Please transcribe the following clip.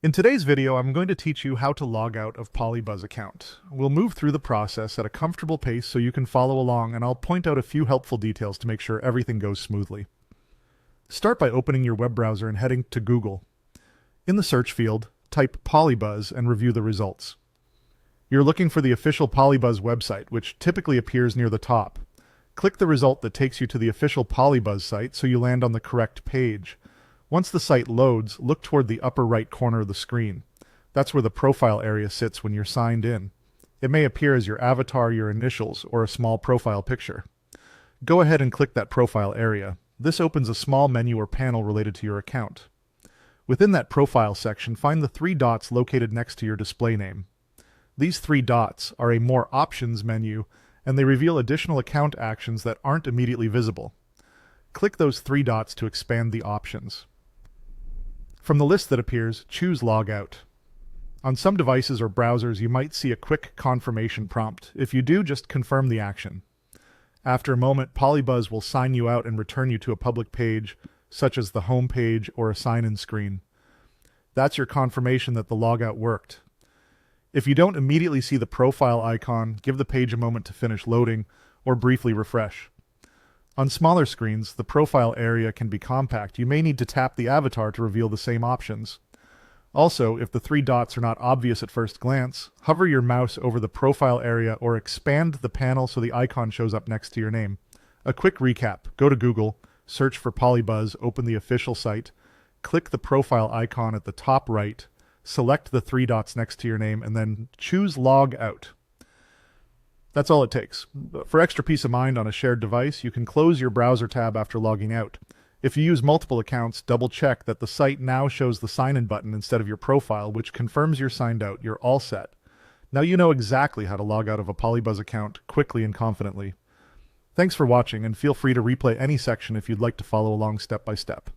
In today's video, I'm going to teach you how to log out of PolyBuzz account. We'll move through the process at a comfortable pace so you can follow along, and I'll point out a few helpful details to make sure everything goes smoothly. Start by opening your web browser and heading to Google. In the search field, type PolyBuzz and review the results. You're looking for the official PolyBuzz website, which typically appears near the top. Click the result that takes you to the official PolyBuzz site so you land on the correct page. Once the site loads, look toward the upper right corner of the screen. That's where the profile area sits when you're signed in. It may appear as your avatar, your initials, or a small profile picture. Go ahead and click that profile area. This opens a small menu or panel related to your account. Within that profile section, find the three dots located next to your display name. These three dots are a More Options menu, and they reveal additional account actions that aren't immediately visible. Click those three dots to expand the options. From the list that appears, choose Logout. On some devices or browsers, you might see a quick confirmation prompt. If you do, just confirm the action. After a moment, PolyBuzz will sign you out and return you to a public page, such as the home page or a sign-in screen. That's your confirmation that the logout worked. If you don't immediately see the profile icon, give the page a moment to finish loading or briefly refresh. On smaller screens, the profile area can be compact. You may need to tap the avatar to reveal the same options. Also, if the three dots are not obvious at first glance, hover your mouse over the profile area or expand the panel so the icon shows up next to your name. A quick recap: go to Google, search for PolyBuzz, open the official site, click the profile icon at the top right, select the three dots next to your name, and then choose Log Out. That's all it takes. For extra peace of mind on a shared device, you can close your browser tab after logging out. If you use multiple accounts, double check that the site now shows the sign-in button instead of your profile, which confirms you're signed out. You're all set. Now you know exactly how to log out of a PolyBuzz account quickly and confidently. Thanks for watching, and feel free to replay any section if you'd like to follow along step by step.